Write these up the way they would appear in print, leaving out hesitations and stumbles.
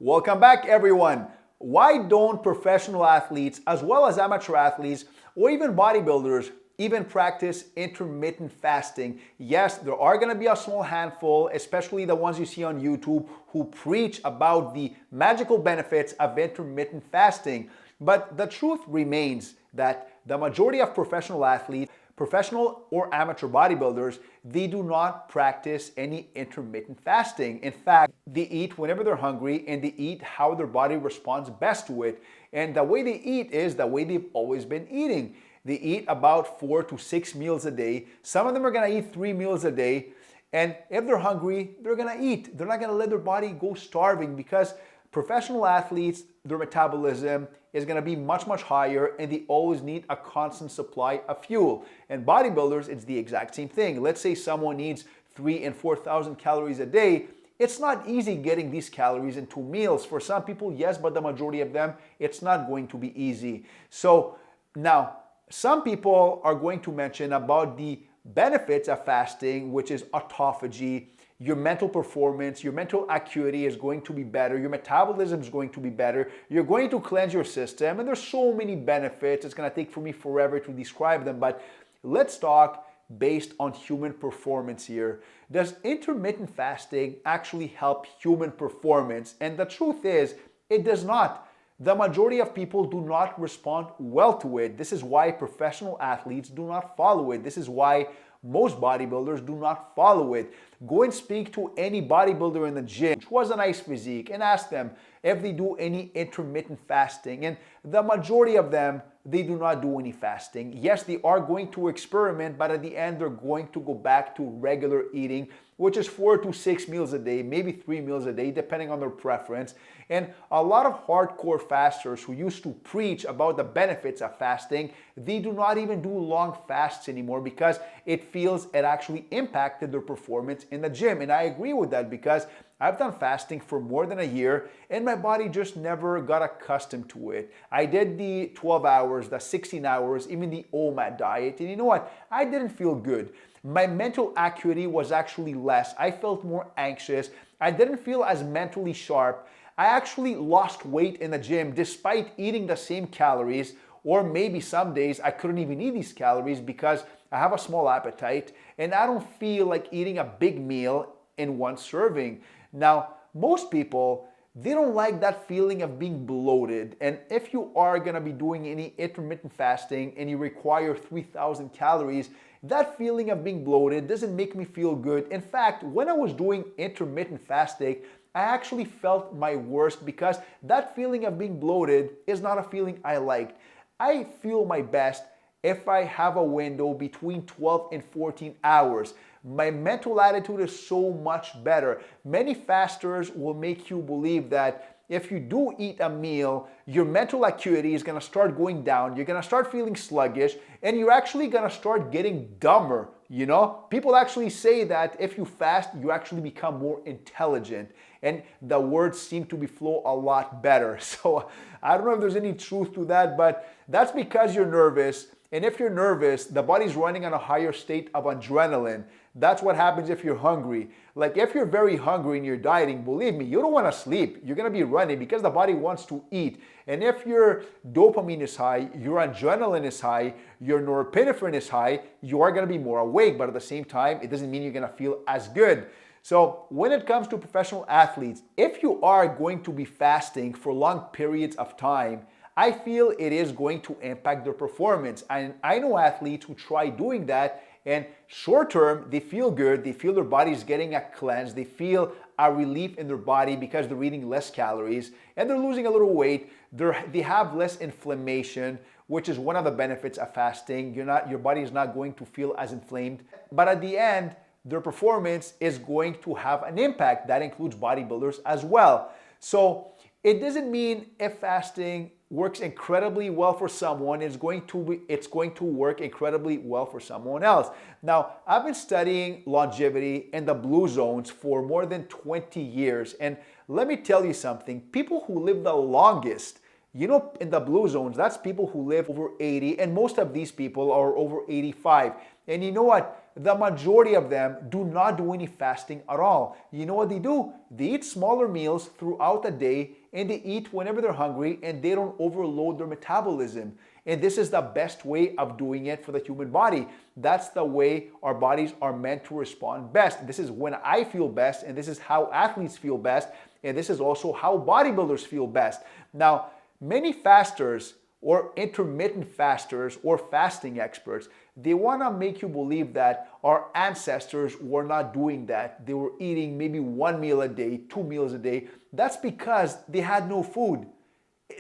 Welcome back, everyone. Why don't professional athletes, as well as amateur athletes, or even bodybuilders, even practice intermittent fasting? Yes, there are going to be a small handful, especially the ones you see on YouTube, who preach about the magical benefits of intermittent fasting. But the truth remains that the majority of professional athletes, professional or amateur bodybuilders, they do not practice any intermittent fasting. In fact, they eat whenever they're hungry and they eat how their body responds best to it. And the way they eat is the way they've always been eating. They eat about 4 to 6 meals a day. Some of them are gonna eat 3 meals a day. And if they're hungry, they're gonna eat. They're not gonna let their body go starving, because professional athletes, their metabolism is going to be much higher, and they always need a constant supply of fuel. And bodybuilders, it's the exact same thing. Let's say someone needs 3,000 and 4,000 calories a day. It's not easy getting these calories in 2 meals. For some people, yes, but the majority of them, it's not going to be easy. So now, some people are going to mention about the benefits of fasting, which is autophagy. Your mental performance, your mental acuity is going to be better. Your metabolism is going to be better. You're going to cleanse your system. And there's so many benefits. It's going to take for me forever to describe them. But let's talk based on human performance here. Does intermittent fasting actually help human performance? And the truth is, it does not. The majority of people do not respond well to it. This is why professional athletes do not follow it. This is why most bodybuilders do not follow it. Go and speak to any bodybuilder in the gym who has a nice physique and ask them if they do any intermittent fasting. And the majority of them, they do not do any fasting. Yes, they are going to experiment, but at the end, they're going to go back to regular eating, which is 4 to 6 meals a day, maybe 3 meals a day, depending on their preference. And a lot of hardcore fasters who used to preach about the benefits of fasting, they do not even do long fasts anymore, because it feels it actually impacted their performance in the gym. And I agree with that, because I've done fasting for more than a year and my body just never got accustomed to it. I did the 12 hours, the 16 hours, even the OMAD diet, and you know what? I didn't feel good. My mental acuity was actually less. I felt more anxious. I didn't feel as mentally sharp. I actually lost weight in the gym despite eating the same calories, or maybe some days I couldn't even eat these calories because I have a small appetite and I don't feel like eating a big meal in one serving. Now, most people, they don't like that feeling of being bloated. And if you are gonna be doing any intermittent fasting and you require 3,000 calories, that feeling of being bloated doesn't make me feel good. In fact, when I was doing intermittent fasting, I actually felt my worst, because that feeling of being bloated is not a feeling I liked. I feel my best if I have a window between 12 and 14 hours. My mental attitude is so much better. Many fasters will make you believe that if you do eat a meal, your mental acuity is gonna start going down, you're gonna start feeling sluggish, and you're actually gonna start getting dumber, you know? People actually say that if you fast, you actually become more intelligent, and the words seem to be flow a lot better. So I don't know if there's any truth to that, but that's because you're nervous. And if you're nervous, the body's running on a higher state of adrenaline. That's what happens if you're hungry. Like if you're very hungry and you're dieting, believe me, you don't want to sleep. You're going to be running because the body wants to eat. And if your dopamine is high, your adrenaline is high, your norepinephrine is high, you are going to be more awake. But at the same time, it doesn't mean you're going to feel as good. So when it comes to professional athletes, if you are going to be fasting for long periods of time, I feel it is going to impact their performance. And I know athletes who try doing that, and short term, they feel good, they feel their body's getting a cleanse, they feel a relief in their body because they're eating less calories, and they're losing a little weight, they have less inflammation, which is one of the benefits of fasting. Your body is not going to feel as inflamed. But at the end, their performance is going to have an impact. That includes bodybuilders as well. So it doesn't mean if fasting works incredibly well for someone, it's going to work incredibly well for someone else. Now, I've been studying longevity in the blue zones for more than 20 years. And let me tell you something, people who live the longest, you know, in the blue zones, that's people who live over 80, and most of these people are over 85. And you know what? The majority of them do not do any fasting at all. You know what they do? They eat smaller meals throughout the day, and they eat whenever they're hungry, and they don't overload their metabolism. And this is the best way of doing it for the human body. That's the way our bodies are meant to respond best. This is when I feel best, and this is how athletes feel best, and this is also how bodybuilders feel best. Now, many fasters or intermittent fasters or fasting experts, they want to make you believe that our ancestors were not doing that. They were eating maybe 1 meal a day, 2 meals a day. That's because they had no food.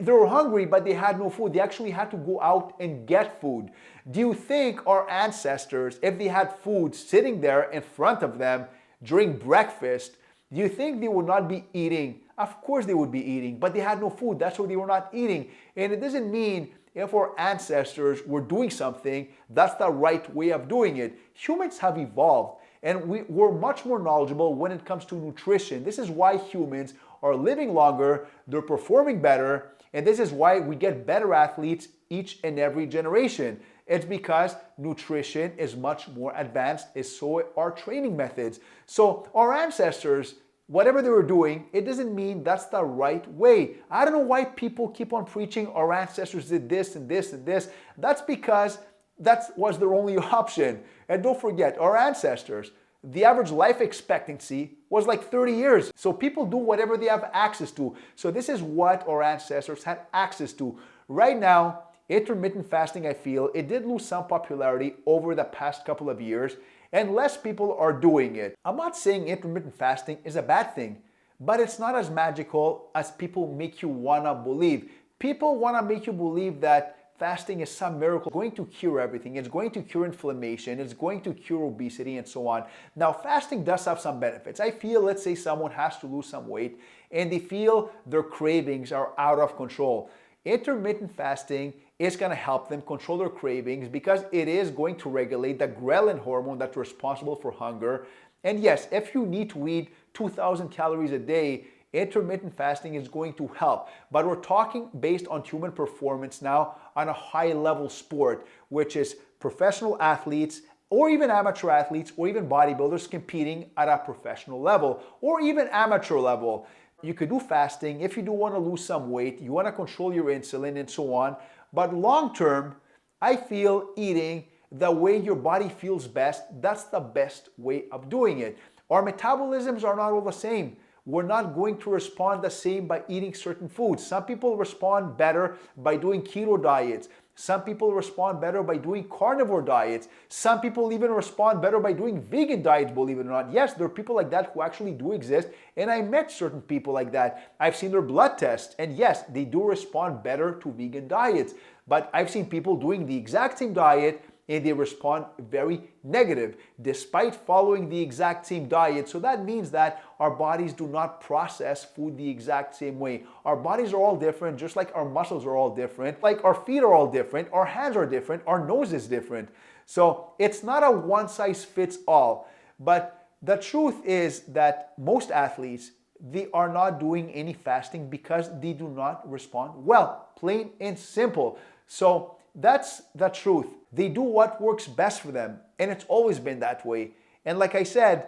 They were hungry, but they had no food. They actually had to go out and get food. Do you think our ancestors, if they had food sitting there in front of them during breakfast, do you think they would not be eating? Of course they would be eating, but they had no food. That's why they were not eating. And it doesn't mean if our ancestors were doing something, that's the right way of doing it. Humans have evolved, and we're much more knowledgeable when it comes to nutrition. This is why humans are living longer, they're performing better, and this is why we get better athletes each and every generation. It's because nutrition is much more advanced, and so are training methods. So our ancestors, whatever they were doing, it doesn't mean that's the right way. I don't know why people keep on preaching our ancestors did this and this and this. That's because that was their only option. And don't forget, our ancestors, the average life expectancy was like 30 years. So people do whatever they have access to. So this is what our ancestors had access to. Right now, intermittent fasting, I feel, it did lose some popularity over the past couple of years, and less people are doing it. I'm not saying intermittent fasting is a bad thing, but it's not as magical as people make you wanna believe. People wanna make you believe that fasting is some miracle, going to cure everything. It's going to cure inflammation. It's going to cure obesity and so on. Now, fasting does have some benefits. I feel, let's say someone has to lose some weight and they feel their cravings are out of control. Intermittent fasting is going to help them control their cravings because it is going to regulate the ghrelin hormone that's responsible for hunger. And yes, if you need to eat 2,000 calories a day, intermittent fasting is going to help. But we're talking based on human performance now on a high level sport, which is professional athletes or even amateur athletes or even bodybuilders competing at a professional level or even amateur level. You could do fasting if you do want to lose some weight, you want to control your insulin and so on. But long term, I feel eating the way your body feels best, that's the best way of doing it. Our metabolisms are not all the same. We're not going to respond the same by eating certain foods. Some people respond better by doing keto diets. Some people respond better by doing carnivore diets. Some people even respond better by doing vegan diets, believe it or not. Yes, there are people like that who actually do exist, and I met certain people like that. I've seen their blood tests, and yes, they do respond better to vegan diets. But I've seen people doing the exact same diet and they respond very negative despite following the exact same diet. So that means that our bodies do not process food the exact same way. Our bodies are all different, just like our muscles are all different, like our feet are all different, our hands are different, our nose is different. So it's not a one size fits all. But the truth is that most athletes, they are not doing any fasting because they do not respond well, plain and simple. So that's the truth. They do what works best for them, and it's always been that way. And like I said,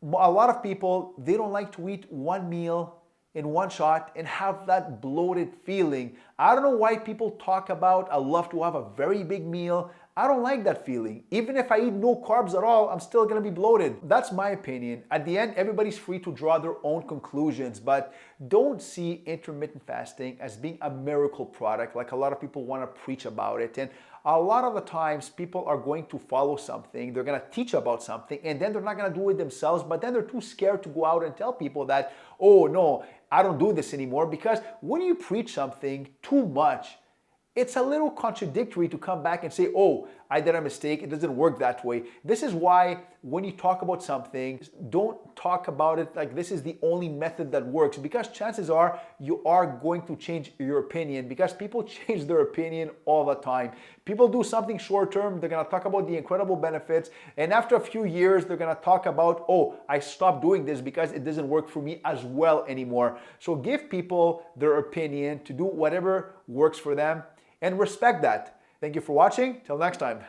a lot of people, they don't like to eat one meal in one shot and have that bloated feeling. I don't know why people talk about, I love to have a very big meal. I don't like that feeling. Even if I eat no carbs at all, I'm still gonna be bloated. That's my opinion. At the end, everybody's free to draw their own conclusions, but don't see intermittent fasting as being a miracle product like a lot of people wanna preach about it. And a lot of the times people are going to follow something, they're gonna teach about something, and then they're not gonna do it themselves, but then they're too scared to go out and tell people that, oh no, I don't do this anymore. Because when you preach something too much, it's a little contradictory to come back and say, oh, I did a mistake, it doesn't work that way. This is why when you talk about something, don't talk about it like this is the only method that works, because chances are you are going to change your opinion, because people change their opinion all the time. People do something short term, they're gonna talk about the incredible benefits, and after a few years, they're gonna talk about, oh, I stopped doing this because it doesn't work for me as well anymore. So give people their opinion to do whatever works for them, and respect that. Thank you for watching. Till next time.